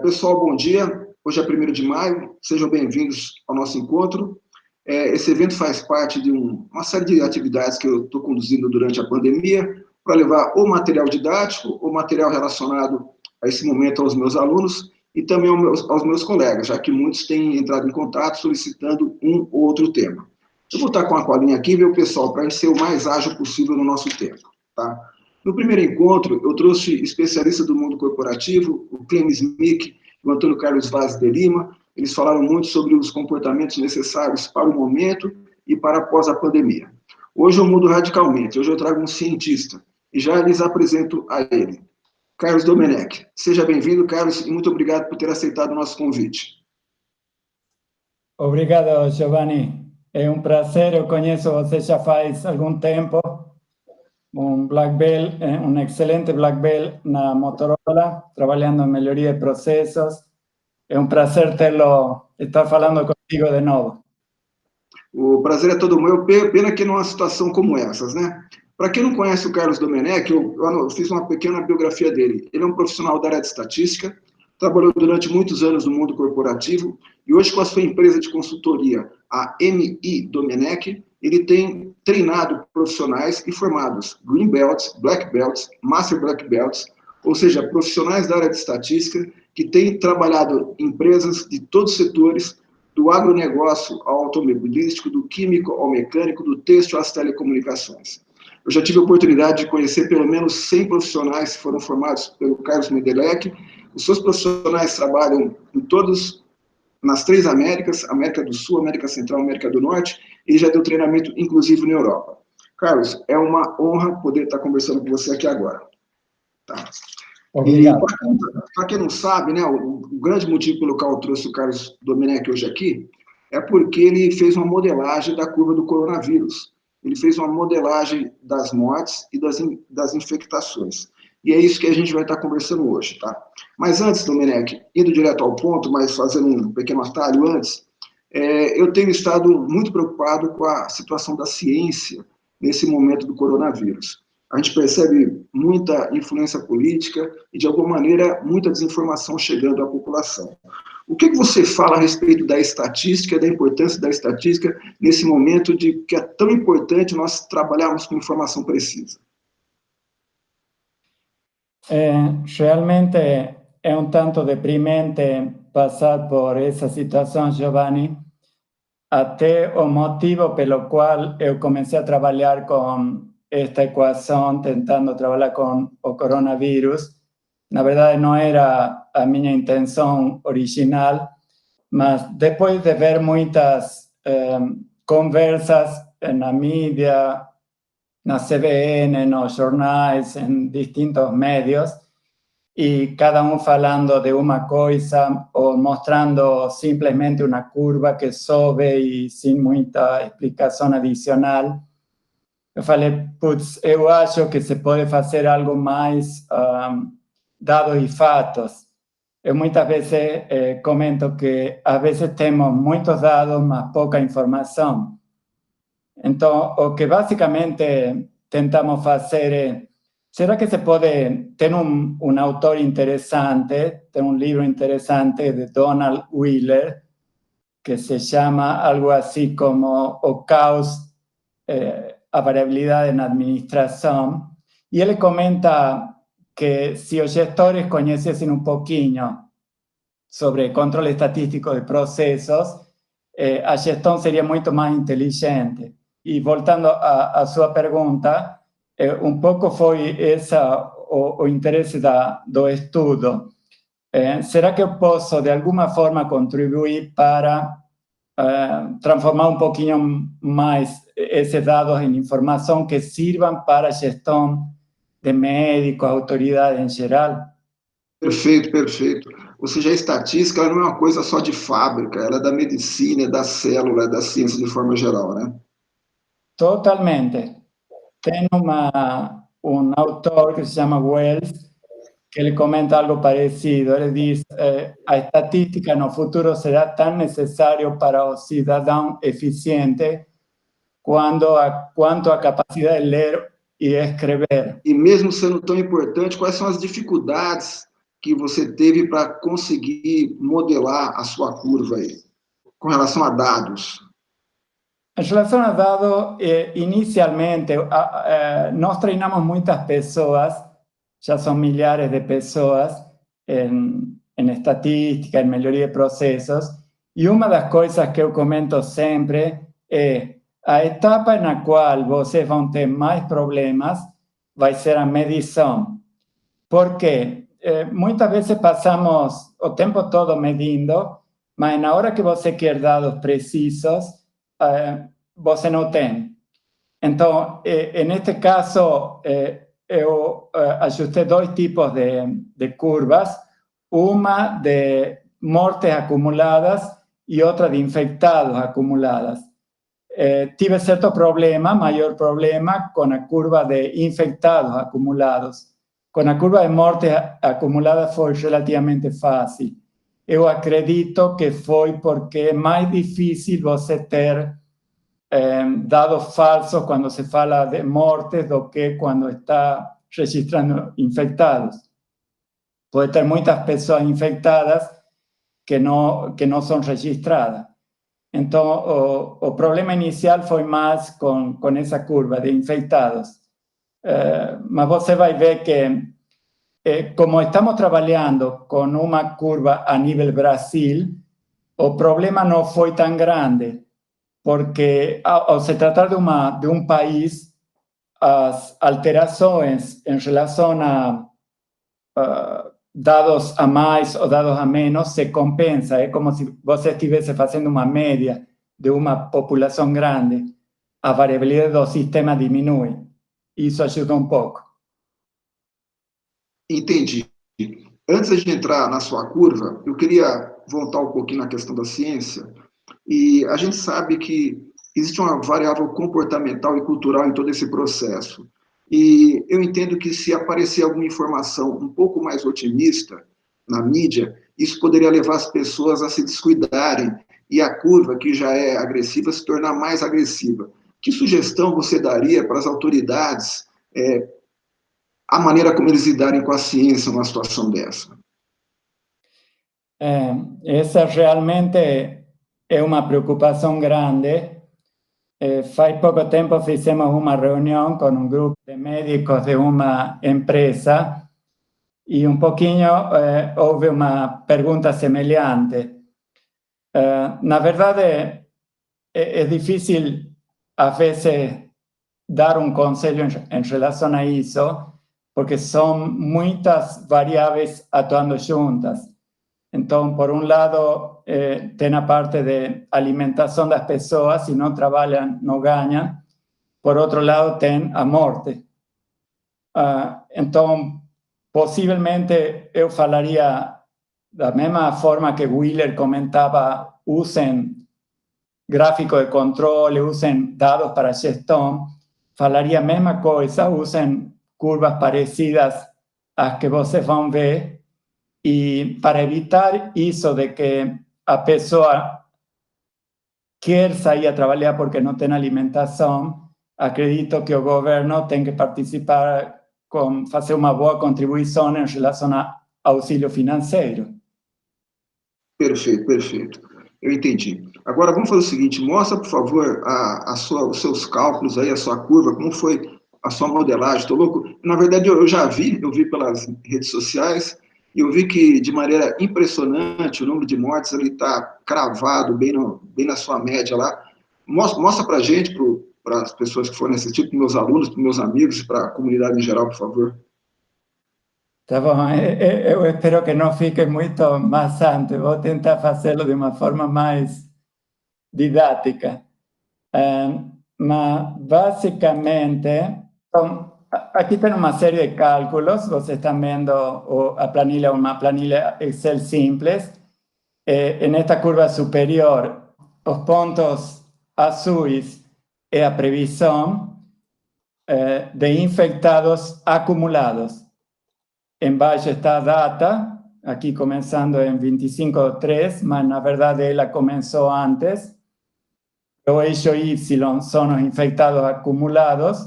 Pessoal, bom dia. Hoje é 1º de maio, sejam bem-vindos ao nosso encontro. Esse evento faz parte de uma série de atividades que eu estou conduzindo durante a pandemia, para levar ou material didático, ou material relacionado a esse momento aos meus alunos, e também aos meus colegas, já que muitos têm entrado em contato solicitando um ou outro tema. Eu vou estar com a colinha aqui, viu, pessoal, para a gente ser o mais ágil possível no nosso tempo, tá? No primeiro encontro, eu trouxe especialistas do mundo corporativo, o Clemens Mick e o Antônio Carlos Vaz de Lima. Eles falaram muito sobre os comportamentos necessários para o momento e para após a pandemia. Hoje eu mudo radicalmente, hoje eu trago um cientista, e já lhes apresento a ele. Carlos Domenech. Seja bem-vindo, Carlos, e muito obrigado por ter aceitado o nosso convite. Obrigado, Giovanni. É um prazer, eu conheço você já faz algum tempo. Um black belt, um excelente black belt na Motorola, trabalhando em melhoria de processos. É um prazer estar falando contigo de novo. O prazer é todo meu, pena que numa situação como essas, né? Para quem não conhece o Carlos Domenech, eu fiz uma pequena biografia dele. Ele é um profissional da área de estatística, trabalhou durante muitos anos no mundo corporativo, e hoje com a sua empresa de consultoria, a MI Domenech, ele tem treinado profissionais e formados Green Belts, Black Belts, Master Black Belts, ou seja, profissionais da área de estatística que têm trabalhado em empresas de todos os setores, do agronegócio ao automobilístico, do químico ao mecânico, do têxtil às telecomunicações. Eu já tive a oportunidade de conhecer pelo menos 100 profissionais que foram formados pelo Carlos Domenech. Os seus profissionais trabalham nas 3 Américas, América do Sul, América Central, América do Norte, e já deu treinamento, inclusive, na Europa. Carlos, é uma honra poder estar conversando com você aqui agora. Tá. Obrigado. Para quem não sabe, né, o grande motivo pelo qual eu trouxe o Carlos Domenech hoje aqui é porque ele fez uma modelagem da curva do coronavírus. Ele fez uma modelagem das mortes e das infectações. E é isso que a gente vai estar conversando hoje, tá? Mas antes, Domenech, indo direto ao ponto, mas fazendo um pequeno atalho antes, eu tenho estado muito preocupado com a situação da ciência nesse momento do coronavírus. A gente percebe muita influência política e, de alguma maneira, muita desinformação chegando à população. O que você fala a respeito da estatística, da importância da estatística, nesse momento de que é tão importante nós trabalharmos com informação precisa? Realmente é um tanto deprimente passar por essa situação, Giovanni, até o motivo pelo qual eu comecei a trabalhar com esta equação, tentando trabalhar com o coronavírus. Na verdade, não era a minha intenção original, mas depois de ver muitas conversas na mídia, na CBN, nos jornais, em distintos médios, e cada um falando de uma coisa ou mostrando simplesmente uma curva que sobe e sem muita explicação adicional. Eu falei, putz, eu acho que se pode fazer algo mais dados e fatos. Eu muitas vezes comento que às vezes temos muitos dados, mas pouca informação. Então, o que basicamente tentamos fazer é, será que se pode ter um autor interessante, tem um livro interessante de Donald Wheeler, que se chama algo assim como O Caos, a variabilidade na administração, e ele comenta que se os gestores conhecessem um pouquinho sobre controle estatístico de processos, a gestão seria muito mais inteligente. E voltando à sua pergunta, um pouco foi o interesse do estudo. Será que eu posso, de alguma forma, contribuir para transformar um pouquinho mais esses dados em informação que sirvam para a gestão de médicos, autoridades em geral? Perfeito, perfeito. Ou seja, a estatística ela não é uma coisa só de fábrica, ela é da medicina, é da célula, é da ciência de forma geral, né? Totalmente. Tem um autor que se chama Wells, que ele comenta algo parecido. Ele diz, a estatística no futuro será tão necessário para o cidadão eficiente quanto a capacidade de ler e escrever. E mesmo sendo tão importante, quais são as dificuldades que você teve para conseguir modelar a sua curva aí, com relação a dados? En relación a dados, inicialmente, nós treinamos muitas pessoas, já são milhares de pessoas, em estatística, em melhoria de processos, e uma das coisas que eu comento sempre é a etapa na qual vocês vão ter mais problemas vai ser a medição. Porque muitas vezes passamos o tempo todo medindo, mas na hora que você quer dados precisos, você não tem. Então, neste caso, eu ajustei dois tipos de curvas, uma de mortes acumuladas e outra de infectados acumuladas. Tive certo problema, maior problema, com a curva de infectados acumulados. Com a curva de mortes acumuladas foi relativamente fácil. Eu acredito que foi porque é mais difícil você ter dados falsos quando se fala de mortes do que quando está registrando infectados. Pode ter muitas pessoas infectadas que não são registradas. Então, o problema inicial foi mais com essa curva de infectados. Mas você vai ver que, como estamos trabalhando com uma curva a nível Brasil, o problema não foi tão grande, porque ao se tratar de um país, as alterações em relação a dados a mais ou dados a menos se compensa. É como se você estivesse fazendo uma média de uma população grande. A variabilidade do sistema diminui. Isso ajuda um pouco. Entendi. Antes de entrar na sua curva, eu queria voltar um pouquinho na questão da ciência. E a gente sabe que existe uma variável comportamental e cultural em todo esse processo. E eu entendo que se aparecer alguma informação um pouco mais otimista na mídia, isso poderia levar as pessoas a se descuidarem e a curva, que já é agressiva, se tornar mais agressiva. Que sugestão você daria para as autoridades, a maneira como eles lidarem com a ciência numa situação dessa? Essa realmente é uma preocupação grande. Faz pouco tempo fizemos uma reunião com um grupo de médicos de uma empresa e um pouquinho houve uma pergunta semelhante. Na verdade, é difícil, às vezes, dar um conselho em relação a isso, porque são muitas variáveis atuando juntas. Então, por um lado, tem a parte de alimentação das pessoas, se não trabalham, não ganham. Por outro lado, tem a morte. Então, possivelmente, eu falaria da mesma forma que Wheeler comentava, usem gráfico de controle, usem dados para gestão. Falaria a mesma coisa, usem curvas parecidas às que vocês vão ver. E para evitar isso de que a pessoa quer sair a trabalhar porque não tem alimentação, acredito que o governo tem que participar com fazer uma boa contribuição em relação a auxílio financeiro. Perfeito, perfeito. Eu entendi. Agora vamos fazer o seguinte, mostra, por favor, os seus cálculos aí, a sua curva, como foi a sua modelagem. Estou louco. Na verdade, eu já vi, eu vi pelas redes sociais, e eu vi que, de maneira impressionante, o número de mortes está cravado bem na sua média lá. Mostra para a gente, para as pessoas que forem assistir, para meus alunos, para meus amigos, para a comunidade em geral, por favor. Tá bom, eu espero que não fique muito maçante. Vou tentar fazê-lo de uma forma mais didática. Mas, basicamente, então, aqui tem uma série de cálculos. Vocês estão vendo a planilha, uma planilha Excel simples. Nesta curva superior, os pontos azuis é a previsão de infectados acumulados. Embaixo está a data, aqui começando em 25/3, mas na verdade ela começou antes. O eixo Y são os infectados acumulados.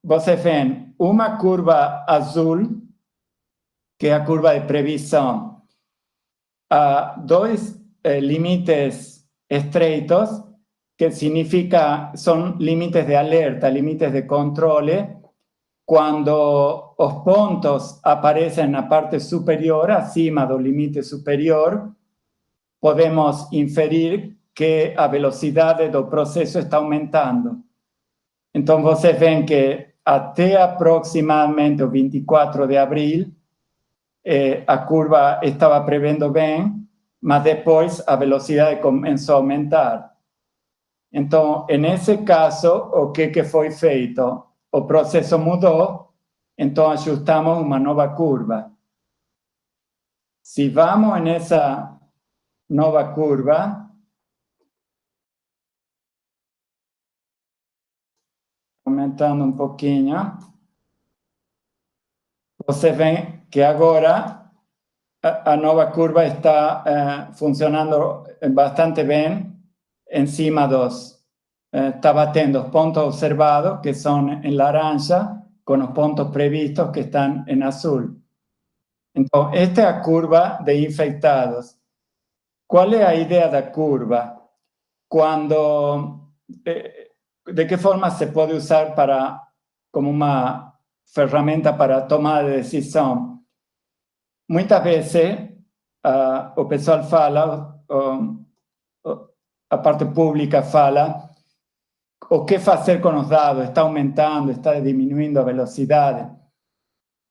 Vocês veem uma curva azul que é a curva de previsão. Há dois limites estreitos, que são limites de alerta, limites de controle, quando os pontos aparecem na parte superior, acima do limite superior, podemos inferir que a velocidade do processo está aumentando. Então, vocês veem que até aproximadamente o 24 de abril, a curva estava prevendo bem, mas depois a velocidade começou a aumentar. Então, nesse caso, o que foi feito? O processo mudou, então ajustamos uma nova curva. Se vamos nessa nova curva, aumentando um pouquinho, você vê que agora a nova curva está funcionando bastante bem em cima dos... está batendo os pontos observados, que são em laranja, com os pontos previstos, que estão em azul. Então, esta é a curva de infectados. Qual é a ideia da curva? De que forma se pode usar como uma ferramenta para tomar de decisão? Muitas vezes, o pessoal fala, a parte pública fala, o que fazer com os dados? Está aumentando, está diminuindo a velocidade?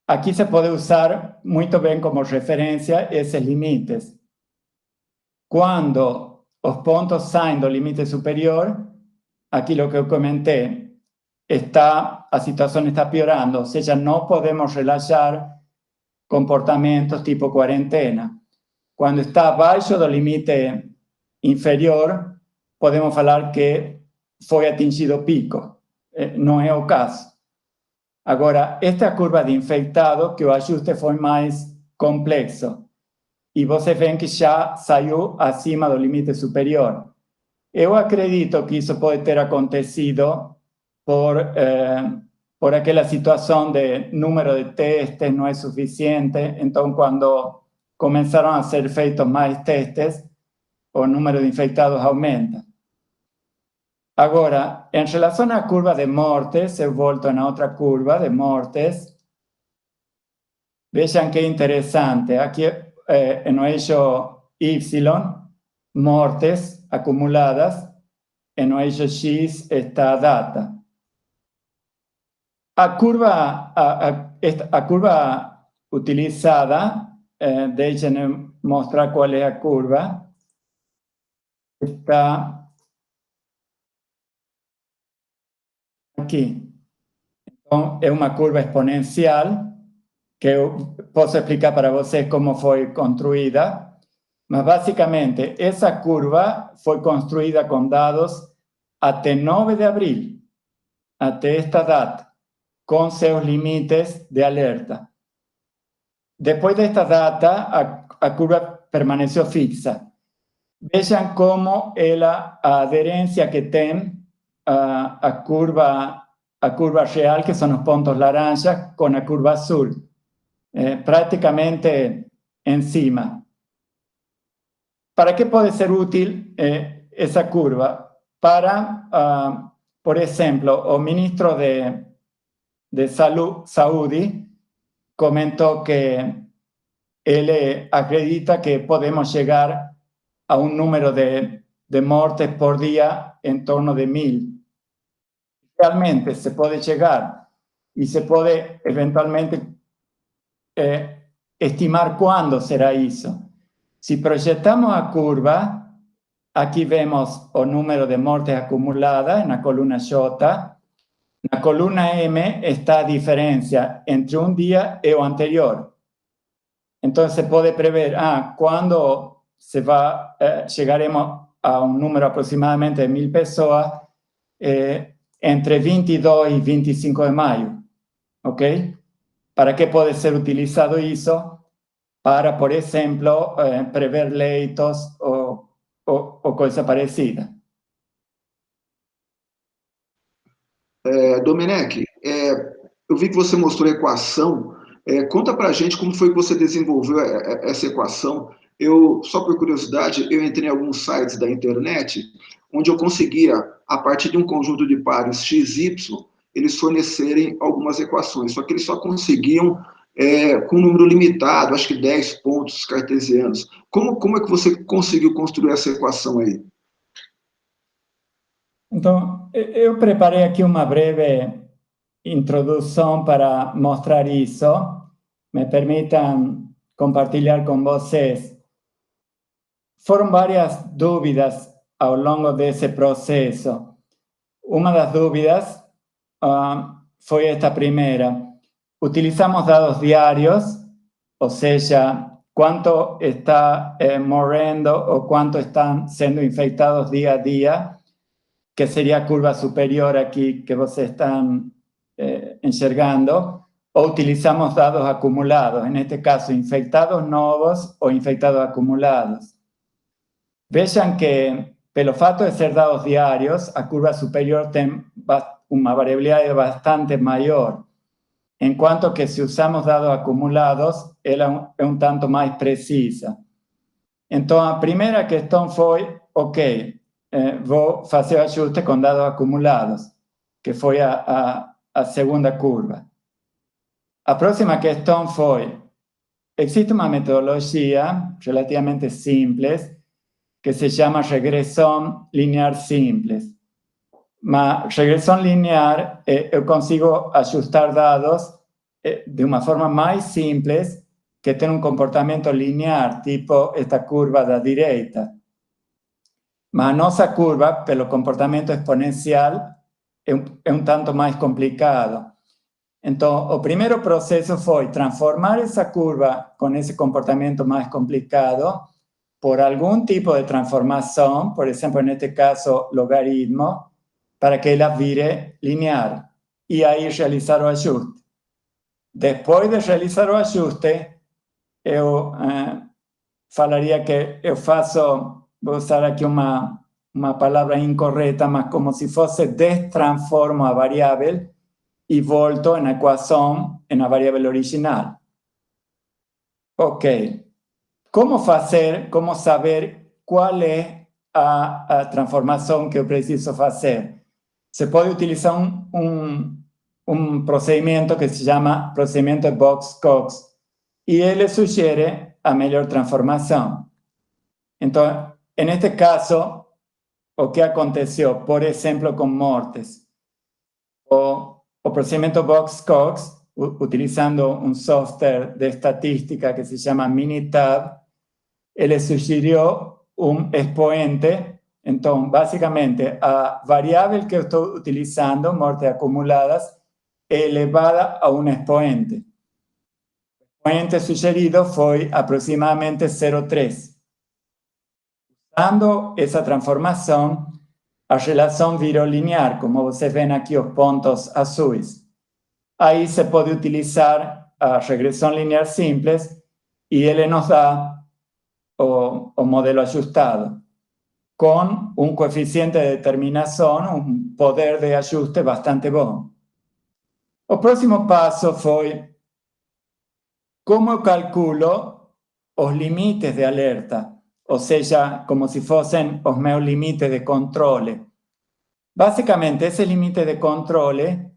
Aqui se pode usar muito bem como referência esses limites. Quando os pontos saem do limite superior, aquilo que eu comentei, a situação está piorando, ou seja, não podemos relaxar comportamentos tipo quarentena. Quando está abaixo do limite inferior, podemos falar que foi atingido o pico. Não é o caso. Agora, esta curva de infectado, que o ajuste foi mais complexo, e você vê que já saiu acima do limite superior. Eu acredito que isso pode ter acontecido por aquela situação de número de testes não é suficiente, então quando começaram a ser feitos mais testes, o número de infectados aumenta. Agora, em relação à curva de mortes, eu volto na outra curva de mortes. Vejam que interessante, aqui no eixo Y, mortes acumuladas, e no eixo X está a data. A curva utilizada, deixem-me mostrar qual é a curva, está aqui. Então, é uma curva exponencial, que eu posso explicar para vocês como foi construída, mas basicamente essa curva foi construída com dados até 9 de abril, até esta data, com seus limites de alerta. Depois desta data, a curva permaneceu fixa. Vejam como a aderência que tem a curva real, que são os pontos laranja, com a curva azul. Praticamente em cima. Para que pode ser útil essa curva? Para, por exemplo, o ministro de Saúde comentou que ele acredita que podemos chegar a um número de mortes por dia em torno de 1.000. Realmente se pode chegar e se pode eventualmente estimar quando será isso. Se projetamos a curva, aqui vemos o número de mortes acumuladas na coluna J. Na coluna M está a diferença entre um dia e o anterior. Então, se pode prever quando chegaremos a um número aproximadamente de 1.000 pessoas, entre 22 e 25 de maio. Ok? Para que pode ser utilizado isso? Para, por exemplo, prever leitos ou coisa parecida. Domenech, eu vi que você mostrou a equação Conta para a gente como foi que você desenvolveu essa equação. Só por curiosidade, eu entrei em alguns sites da internet onde eu conseguia, a partir de um conjunto de pares x, y, eles fornecerem algumas equações, só que eles só conseguiam com um número limitado, acho que 10 pontos cartesianos. Como é que você conseguiu construir essa equação aí? Então, eu preparei aqui uma breve introdução para mostrar isso. Me permitam compartilhar com vocês. Foram várias dúvidas ao longo desse processo. Uma das dúvidas foi esta primeira. Utilizamos dados diários, ou seja, quanto está morrendo ou quanto estão sendo infectados dia a dia, que seria a curva superior aqui que vocês estão enxergando, ou utilizamos dados acumulados, neste caso, infectados novos ou infectados acumulados. Vejam que, pelo fato de ser dados diários, a curva superior tem uma variabilidade bastante maior, enquanto que se usamos dados acumulados, ela é um tanto mais precisa. Então, a primeira questão foi, ok, vou fazer o ajuste com dados acumulados, que foi a segunda curva. A próxima questão foi, existe uma metodologia relativamente simples que se chama regressão linear simples. Mas regressão linear, eu consigo ajustar dados de uma forma mais simples que tem um comportamento linear, tipo esta curva da direita. Mas a nossa curva, pelo comportamento exponencial, é um tanto mais complicado. Então, o primeiro processo foi transformar essa curva com esse comportamento mais complicado por algum tipo de transformação, por exemplo, neste caso, logaritmo, para que ela vire linear. E aí realizar o ajuste. Depois de realizar o ajuste, eu falaria que eu faço, vou usar aqui uma palavra incorreta, mas como se fosse destransformo a variável e volto na equação na variável original. Ok. Como saber qual é a transformação que eu preciso fazer? Se pode utilizar um procedimento que se chama procedimento de Box-Cox, e ele sugere a melhor transformação. Então, neste caso, o que aconteceu, por exemplo, com mortes? O procedimento Box-Cox, utilizando um software de estatística que se chama Minitab, ele sugeriu um expoente. Então, basicamente, a variável que eu estou utilizando, mortes acumuladas, é elevada a um expoente. O expoente sugerido foi aproximadamente 0,3. Usando essa transformação, a relação virou linear, como vocês veem aqui os pontos azuis. Aí se pode utilizar a regressão linear simples e ele nos dá o modelo ajustado, com um coeficiente de determinação, um poder de ajuste bastante bom. O próximo passo foi como eu calculo os limites de alerta, ou seja, como se fossem os meus limites de controle. Basicamente, esse limite de controle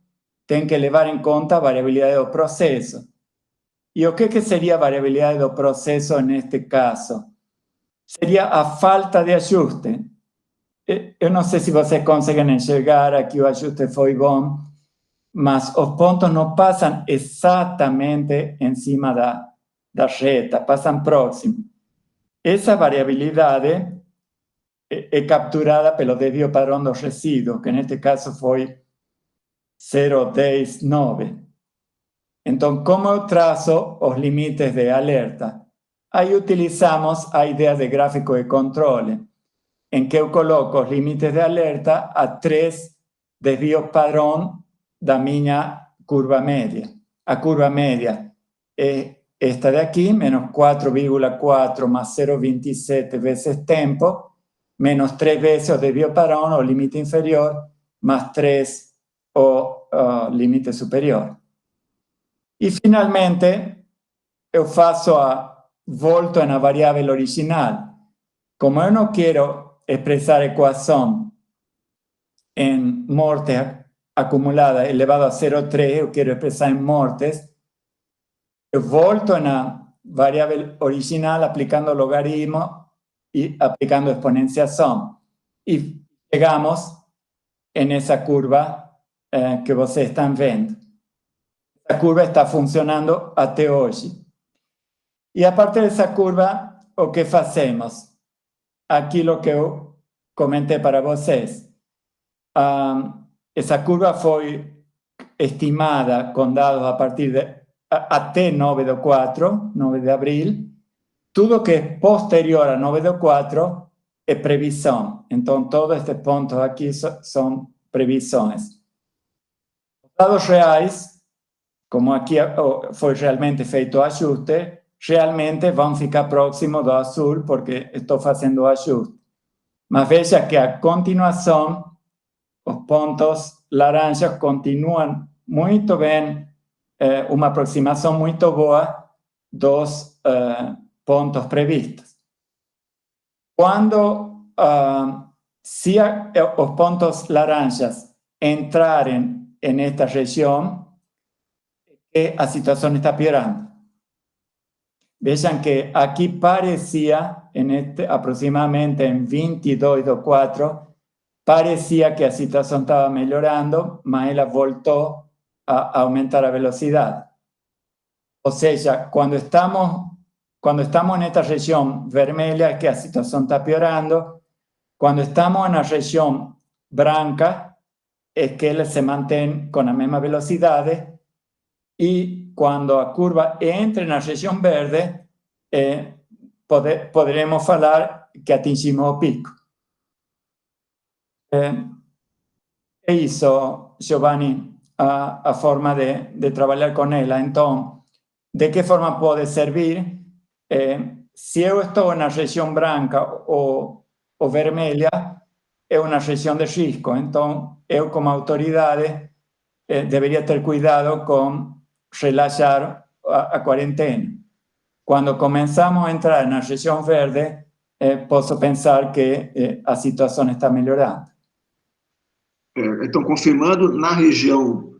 tem que levar em conta a variabilidade do processo. E o que seria a variabilidade do processo neste caso? Seria a falta de ajuste. Eu não sei se vocês conseguem enxergar aqui o ajuste foi bom, mas os pontos não passam exatamente em cima da reta, passam próximo. Essa variabilidade é capturada pelo desvio padrão dos resíduos, que neste caso foi 0,109. Então, como eu traço os limites de alerta? Aí utilizamos a ideia de gráfico de controle, em que eu coloco os limites de alerta a 3 desvios padrão da minha curva média. A curva média é esta de aqui, menos 4,4 mais 0,27 vezes tempo, menos 3 vezes o desvio padrão, o limite inferior, mais 3 o limite superior. E finalmente, eu faço volto na variável original. Como eu não quero expressar a equação em morte acumulada elevado a 0,3, eu quero expressar em mortes, eu volto na variável original aplicando logaritmo e aplicando exponenciação. E chegamos nessa curva que vocês estão vendo. Essa curva está funcionando até hoje. E a partir dessa curva, o que fazemos? Aquilo que eu comentei para vocês. Essa curva foi estimada com dados a partir de até 9/4, 9 de abril. Tudo que é posterior a 9/4 é previsão. Então, todos estes pontos aqui são previsões. Os dados reais, como aqui foi realmente feito o ajuste, realmente vão ficar próximos do azul, porque estou fazendo o ajuste. Mas veja que a continuação, os pontos laranjas continuam muito bem, uma aproximação muito boa dos pontos previstos. Quando se os pontos laranjas entrarem nesta região, a situação está piorando. Vejam que aqui parecia, aproximadamente em 22/4, parecia que a situação estava melhorando, mas ela voltou a aumentar a velocidade. Ou seja, quando estamos nesta região vermelha, é que a situação está piorando. Quando estamos na região branca, é que ela se mantém com a mesma velocidade. E quando a curva entra na região verde, poderemos falar que atingimos o pico. É isso, Giovanni, a forma de trabalhar com ela. Então, de que forma pode servir? Se eu estou na região branca ou vermelha, é uma região de risco. Então, eu, como autoridade, deveria ter cuidado com relaxar a quarentena. Quando começamos a entrar na região verde, posso pensar que a situação está melhorando. Então, confirmando, na região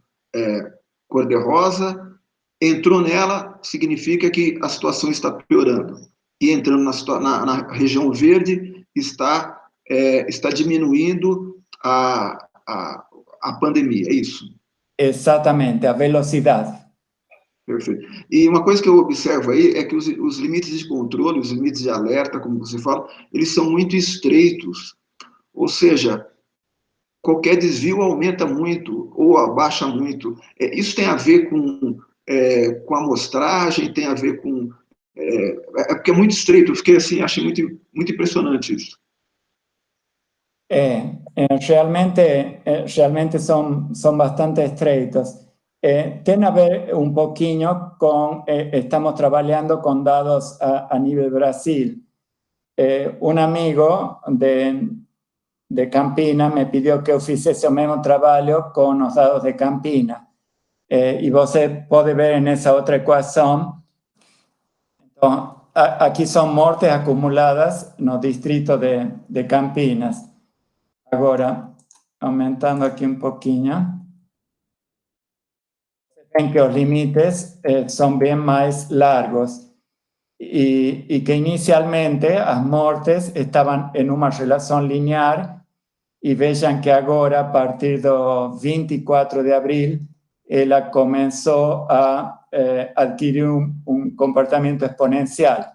cor-de-rosa, entrou nela, significa que a situação está piorando. E entrando na região verde, está diminuindo a pandemia, é isso? Exatamente, a velocidade. Perfeito. E uma coisa que eu observo aí é que os limites de controle, os limites de alerta, como você fala, eles são muito estreitos. Ou seja, qualquer desvio aumenta muito ou abaixa muito. Isso tem a ver com a amostragem, tem a ver com... porque é muito estreito, eu fiquei assim, achei muito impressionante isso. Realmente são bastante estreitos. Tem a ver um pouquinho com, estamos trabalhando com dados a nível Brasil. Um amigo de Campinas me pediu que eu fizesse o mesmo trabalho com os dados de Campinas. E você pode ver nessa outra equação. Então, aqui são mortes acumuladas no distrito de Campinas. Agora, aumentando aqui um pouquinho, ven que os limites são bem mais largos e que inicialmente as mortes estavam em uma relação linear e vejam que agora, a partir do 24 de abril, ela começou a adquirir um comportamento exponencial.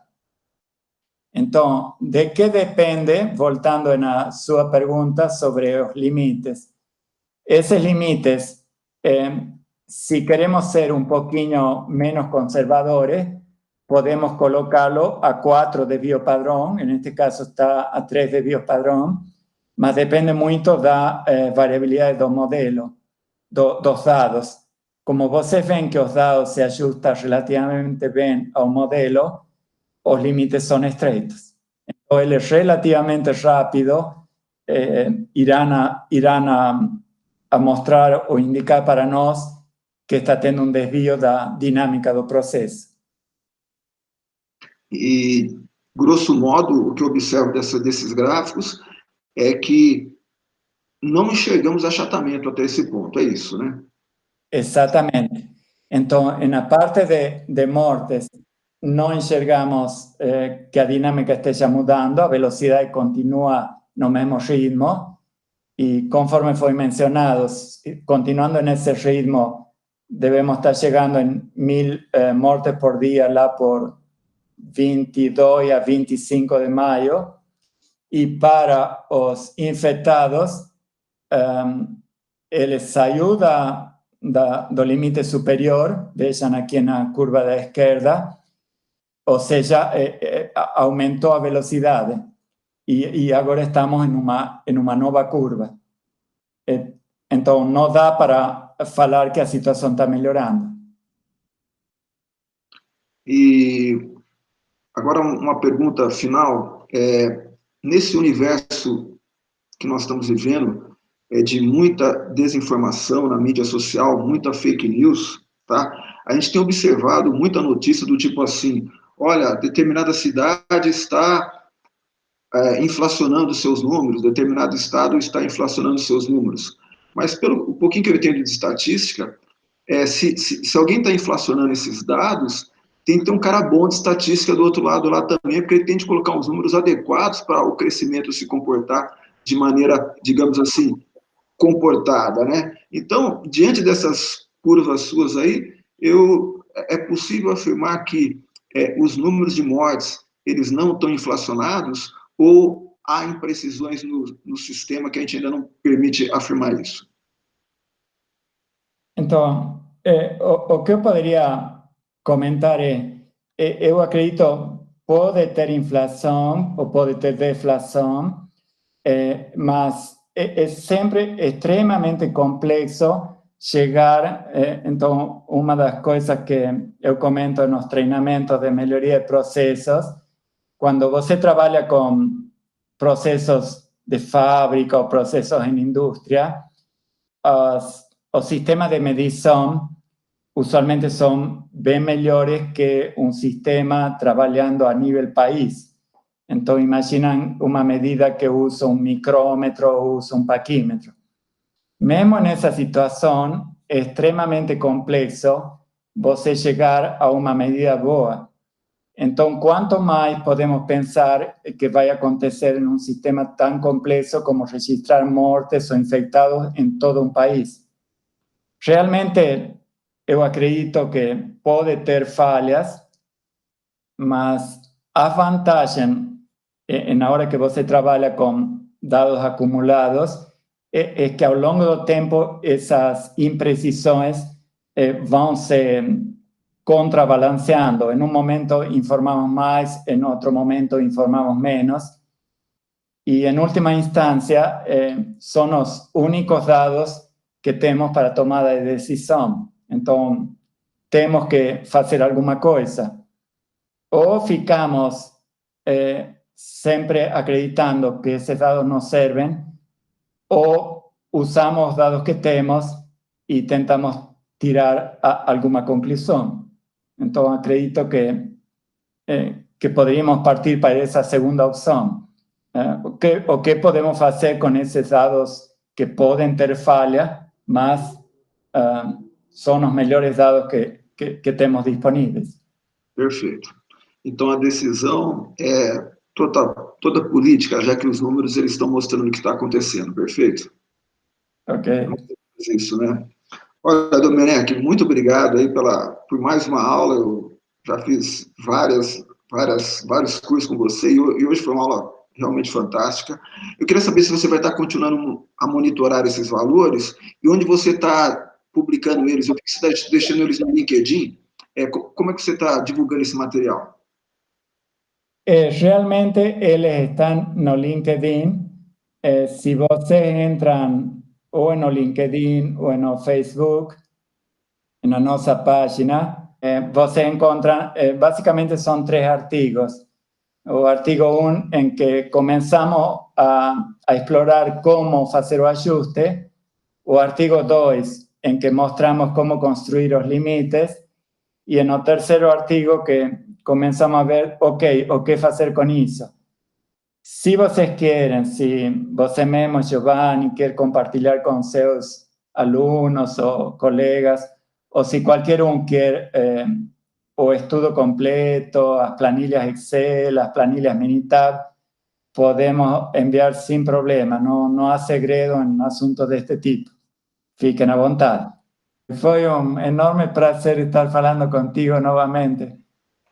Então, de que depende, voltando na sua pergunta sobre os limites? Esses limites, se queremos ser um pouquinho menos conservadores, podemos colocá-lo a 4 de biopadrão, neste caso está a 3 de biopadrão, mas depende muito da variabilidade do modelo, dos dados. Como vocês veem que os dados se ajustam relativamente bem ao modelo, os limites são estreitos. Então, eles relativamente rápido irán a mostrar o indicar para nós que está tendo um desvio da dinâmica do processo. E, grosso modo, o que eu observo desses gráficos é que não enxergamos achatamento até esse ponto, é isso, né? Exatamente. Então, na parte de mortes, não enxergamos que a dinâmica esteja mudando, a velocidade continua no mesmo ritmo, e conforme foi mencionado, continuando nesse ritmo, devemos estar chegando em 1.000 mortes por dia lá por 22 a 25 de maio, e para os infectados, ele saiu do limite superior, vejam aqui na curva da esquerda, ou seja, aumentou a velocidade, e agora estamos em uma nova curva. Então, não dá para falar que a situação está melhorando. E agora uma pergunta final. Nesse universo que nós estamos vivendo, de muita desinformação na mídia social, muita fake news, tá? A gente tem observado muita notícia do tipo assim, olha, determinada cidade está inflacionando seus números, determinado estado está inflacionando seus números. Mas pelo pouquinho que eu entendo de estatística, se alguém está inflacionando esses dados, tem que ter um cara bom de estatística do outro lado lá também, porque ele tem de colocar uns números adequados para o crescimento se comportar de maneira, digamos assim, comportada, né? Então, diante dessas curvas suas aí, é possível afirmar que os números de mortes, eles não estão inflacionados, ou há imprecisões no sistema que a gente ainda não permite afirmar isso? Então, o que eu poderia comentar eu acredito, pode ter inflação ou pode ter deflação, mas é sempre extremamente complexo chegar. Então, uma das coisas que eu comento nos treinamentos de melhoria de processos, quando você trabalha com processos de fábrica ou processos em indústria, os sistemas de medição usualmente são bem melhores que um sistema trabalhando a nível país. Então, imaginam uma medida que usa um micrômetro ou usa um paquímetro. Mesmo nessa situação, é extremamente complexo você chegar a uma medida boa. Então, quanto mais podemos pensar que vai acontecer em um sistema tão complexo como registrar mortes ou infectados em todo um país? Realmente, eu acredito que pode ter falhas, mas a vantagem na hora que você trabalha com dados acumulados é que ao longo do tempo essas imprecisões vão se contrabalanceando. Em um momento informamos mais, em outro momento informamos menos, e em última instância são os únicos dados que temos para tomada de decisão. Então, temos que fazer alguma coisa. Ou ficamos sempre acreditando que esses dados não servem, ou usamos os dados que temos e tentamos tirar alguma conclusão. Então, acredito que poderíamos partir para essa segunda opção. O que podemos fazer com esses dados que podem ter falha, mas são os melhores dados que temos disponíveis? Perfeito. Então, a decisão é toda política, já que os números eles estão mostrando o que está acontecendo, perfeito? Ok. Isso, né? Olha, Domenech, muito obrigado aí por mais uma aula. Eu já fiz vários cursos com você e hoje foi uma aula realmente fantástica. Eu queria saber se você vai estar continuando a monitorar esses valores e onde você está publicando eles, ou se você está deixando eles no LinkedIn. Como é que você está divulgando esse material? Realmente eles estão no LinkedIn. Se vocês entram ou no LinkedIn ou no Facebook, na nossa página, você encontra, basicamente são 3 artigos. O artigo 1, em que começamos a explorar como fazer o ajuste. O artigo 2, em que mostramos como construir os limites, e no terceiro artigo que começamos a ver, ok, o que fazer com isso. Se vocês querem, se você mesmo, Giovanni, quer compartilhar com seus alunos ou colegas, ou se qualquer um quer o estudo completo, as planilhas Excel, as planilhas Minitab, podemos enviar sem problema, não há segredo em assuntos deste tipo. Fiquem à vontade. Foi um enorme prazer estar falando contigo novamente.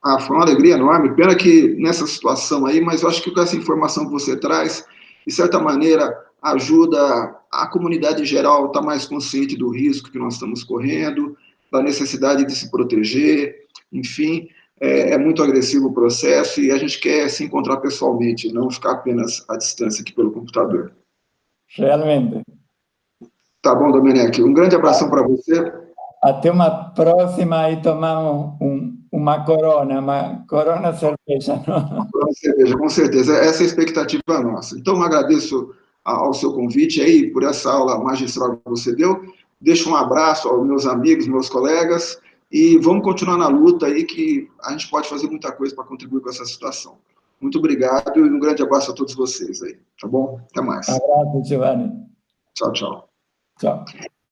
Ah, foi uma alegria enorme. Pena que nessa situação aí, mas eu acho que com essa informação que você traz, de certa maneira, ajuda a comunidade em geral a estar mais consciente do risco que nós estamos correndo, da necessidade de se proteger, enfim, é muito agressivo o processo e a gente quer se encontrar pessoalmente, não ficar apenas à distância aqui pelo computador. Realmente. Tá bom, Domenech. Um grande abração para você. Até uma próxima e tomamos uma corona cerveja. Cerveja, com certeza. Essa é a expectativa nossa. Então, agradeço ao seu convite aí, por essa aula magistral que você deu. Deixo um abraço aos meus amigos, meus colegas, e vamos continuar na luta aí, que a gente pode fazer muita coisa para contribuir com essa situação. Muito obrigado e um grande abraço a todos vocês aí, tá bom? Até mais. Abraço, Giovanni. Tchau, tchau. Tchau.